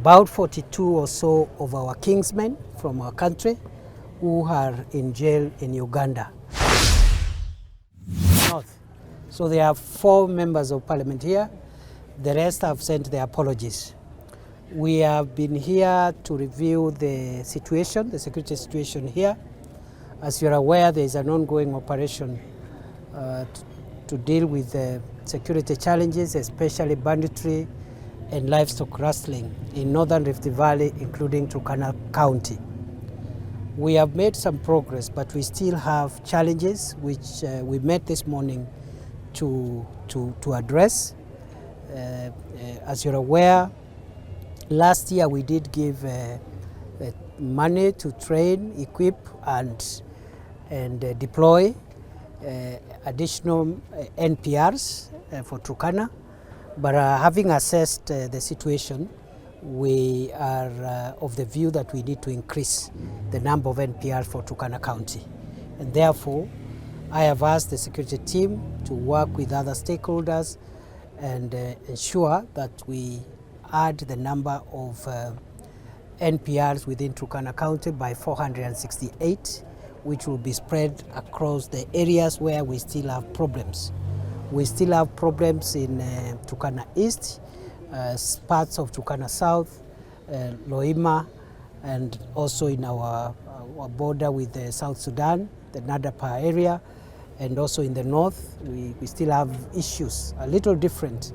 about 42 or so of our kingsmen from our country who are in jail in Uganda. North. So there are 4 members of parliament here. The rest have sent their apologies. We have been here to review the situation, the security situation here. As you're aware, there is an ongoing operation to deal with the security challenges, especially banditry and livestock rustling in northern Rift Valley, including Turkana County. We have made some progress, but we still have challenges which we met this morning to address. As you're aware, last year we did give money to train, equip, and deploy additional NPRs for Turkana. But having assessed the situation, we are of the view that we need to increase the number of NPRs for Turkana County. And therefore, I have asked the security team to work with other stakeholders and ensure that we add the number of NPRs within Turkana County by 468, which will be spread across the areas where we still have problems. We still have problems in Turkana East, parts of Turkana South, Loima, and also in our border with South Sudan, the Nadapa area, and also in the north. We still have issues, a little different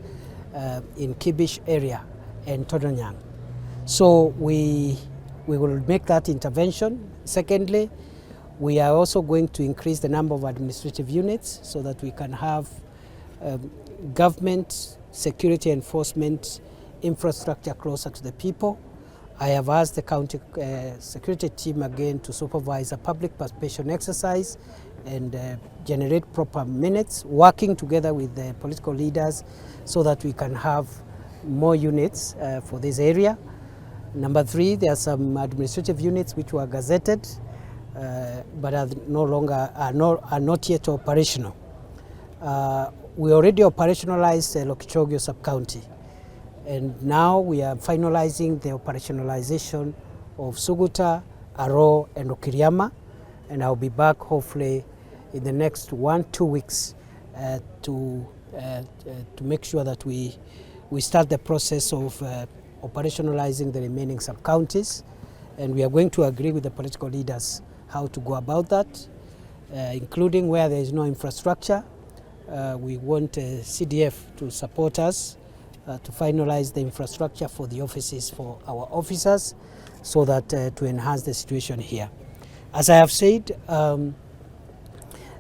in Kibish area and Todonyang. So we will make that intervention. Secondly, we are also going to increase the number of administrative units so that we can have government security enforcement infrastructure closer to the people. I have asked the county security team again to supervise a public participation exercise and generate proper minutes, working together with the political leaders so that we can have more units for this area. Number 3, there are some administrative units which were gazetted but are not yet operational. We already operationalized Lokichogio sub-county, and now we are finalizing the operationalization of Suguta, Aro, and Okiriama, and I'll be back hopefully in the next 1-2 weeks to make sure that we start the process of operationalizing the remaining sub-counties, and we are going to agree with the political leaders how to go about that, including where there is no infrastructure. We want CDF to support us to finalize the infrastructure for the offices for our officers so that to enhance the situation here. As I have said,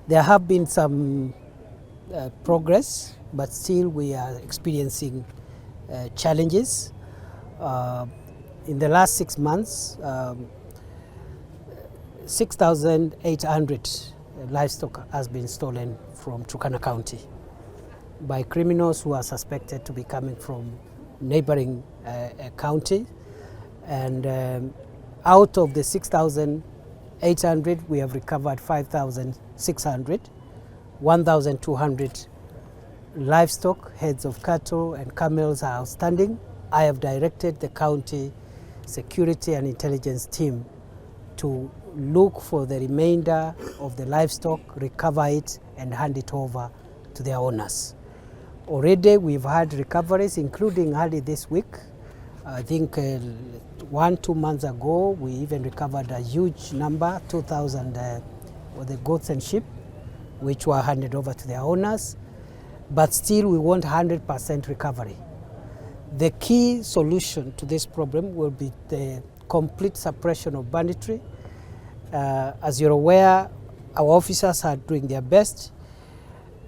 there have been some progress, but still we are experiencing challenges. In the last 6 months, 6,800 livestock has been stolen from Turkana County by criminals who are suspected to be coming from neighboring county. And out of the 6,800, we have recovered 5,600, 1,200 livestock, heads of cattle and camels are outstanding. I have directed the county security and intelligence team to look for the remainder of the livestock, recover it, and hand it over to their owners. Already we've had recoveries, including early this week. I think 1-2 months ago, we even recovered a huge number, 2,000 of the goats and sheep, which were handed over to their owners. But still, we want 100% recovery. The key solution to this problem will be the complete suppression of banditry. As you're aware, our officers are doing their best,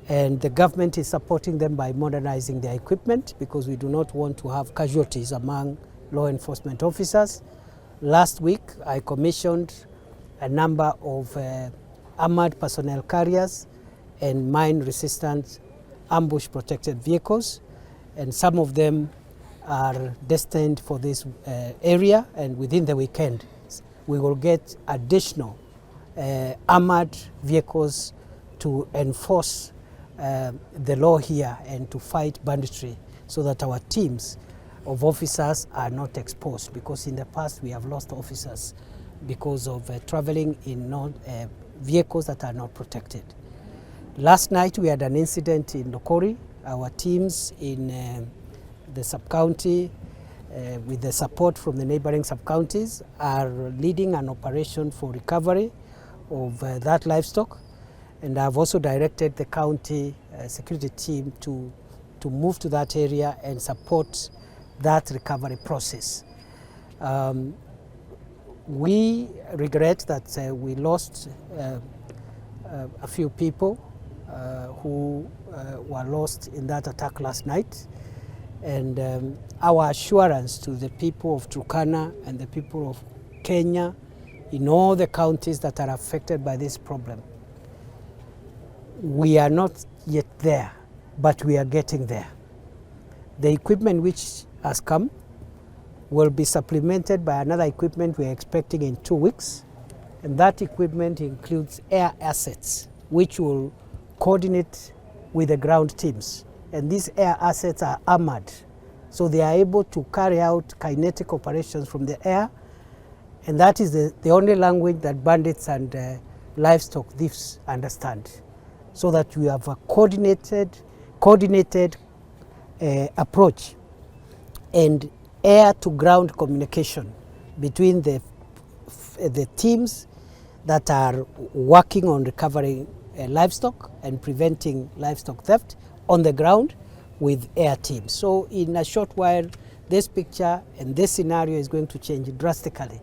and the government is supporting them by modernizing their equipment because we do not want to have casualties among law enforcement officers. Last week, I commissioned a number of armored personnel carriers and mine-resistant ambush-protected vehicles, and some of them are destined for this area, and within the weekend we will get additional armored vehicles to enforce the law here and to fight banditry so that our teams of officers are not exposed, because in the past we have lost officers because of traveling in vehicles that are not protected. Last night we had an incident in Lokori. Our teams in the sub-county, with the support from the neighboring sub-counties, are leading an operation for recovery of that livestock. And I've also directed the county security team to move to that area and support that recovery process. We regret that we lost a few people who were lost in that attack last night. And our assurance to the people of Turkana and the people of Kenya in all the counties that are affected by this problem, we are not yet there, but we are getting there. The equipment which has come will be supplemented by another equipment we are expecting in 2 weeks. And that equipment includes air assets, which will coordinate with the ground teams. And these air assets are armored, so they are able to carry out kinetic operations from the air. And that is the only language that bandits and livestock thieves understand. So that we have a coordinated approach and air-to-ground communication between the teams that are working on recovering livestock and preventing livestock theft on the ground with air teams. So in a short while, this picture and this scenario is going to change drastically.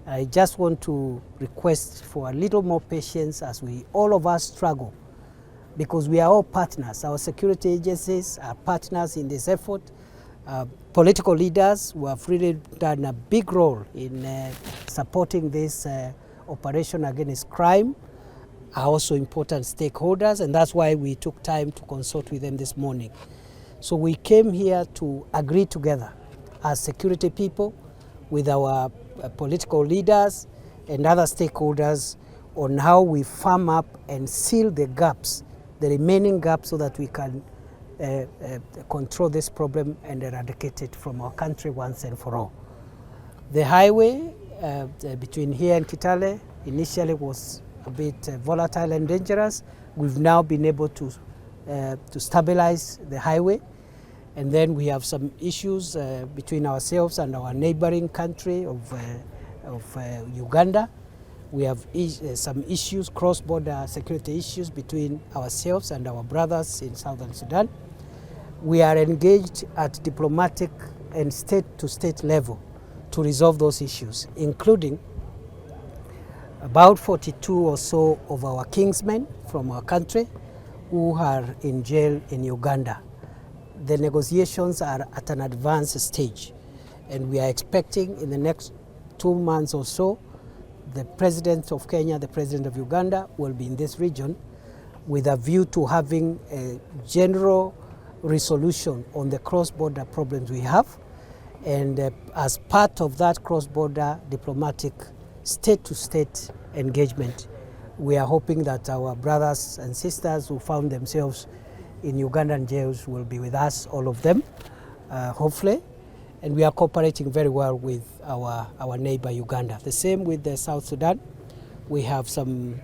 I just want to request for a little more patience as all of us struggle, because we are all partners. Our security agencies are partners in this effort. Political leaders who have really done a big role in supporting this operation against crime are also important stakeholders, and that's why we took time to consult with them this morning. So we came here to agree together as security people with our political leaders and other stakeholders on how we firm up and seal the gaps, the remaining gaps, so that we can control this problem and eradicate it from our country once and for all. The highway between here and Kitale initially was a bit volatile and dangerous. We've now been able to stabilize the highway, and then we have some issues between ourselves and our neighboring country of Uganda. We have some issues, cross-border security issues between ourselves and our brothers in Southern Sudan. We are engaged at diplomatic and state-to-state level to resolve those issues, including about 42 or so of our kingsmen from our country who are in jail in Uganda. The negotiations are at an advanced stage, and we are expecting in the next 2 months or so, the President of Kenya, the President of Uganda will be in this region with a view to having a general resolution on the cross-border problems we have. And as part of that cross-border diplomatic state-to-state engagement, we are hoping that our brothers and sisters who found themselves in Ugandan jails will be with us, all of them, hopefully. And we are cooperating very well with our neighbor Uganda. The same with the South Sudan. We have some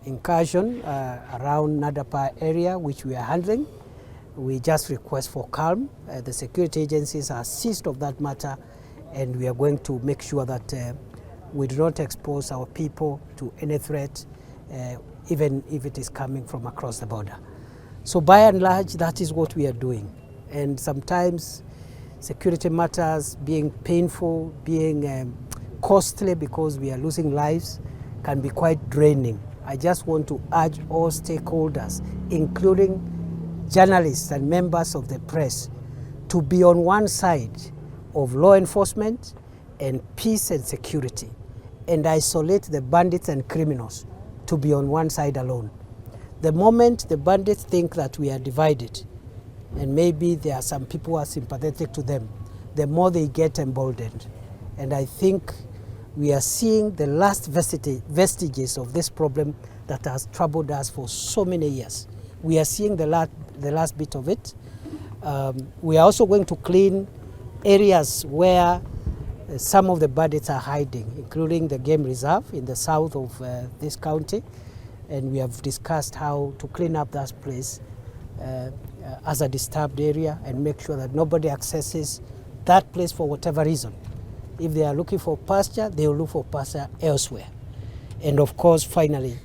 incursion around Nadapa area, which we are handling. We just request for calm. The security agencies are seized of that matter, and we are going to make sure that we do not expose our people to any threat, even if it is coming from across the border. So by and large, that is what we are doing. And sometimes security matters being painful, being costly because we are losing lives, can be quite draining. I just want to urge all stakeholders, including journalists and members of the press, to be on one side of law enforcement and peace and security, and isolate the bandits and criminals to be on one side alone. The moment the bandits think that we are divided, and maybe there are some people who are sympathetic to them, the more they get emboldened. And I think we are seeing the last vestiges of this problem that has troubled us for so many years. We are seeing the last bit of it. We are also going to clean areas where some of the bandits are hiding, including the game reserve in the south of this county, and we have discussed how to clean up that place as a disturbed area and make sure that nobody accesses that place for whatever reason. If they are looking for pasture, they will look for pasture elsewhere. And of course, finally,